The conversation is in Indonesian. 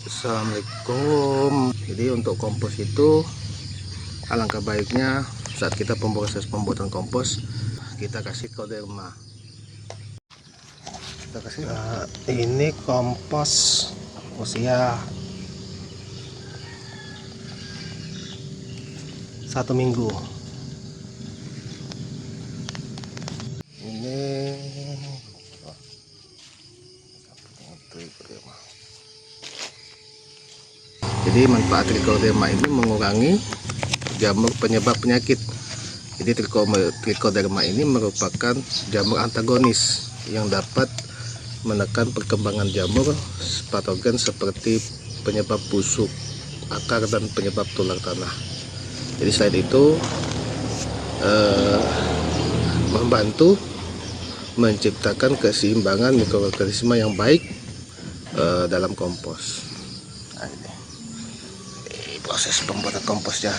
Assalamualaikum. Jadi untuk kompos itu alangkah baiknya saat kita proses pembuatan kompos kita kasih Koderma. Kita kasih ini kompos usia 1 minggu. Ini jadi manfaat Trichoderma ini mengurangi jamur penyebab penyakit. Jadi Trichoderma ini merupakan jamur antagonis yang dapat menekan perkembangan jamur patogen seperti penyebab busuk akar dan penyebab tular tanah. Jadi selain itu membantu menciptakan keseimbangan mikroorganisme yang baik dalam kompos. Nah, ini proses pembuatan komposnya.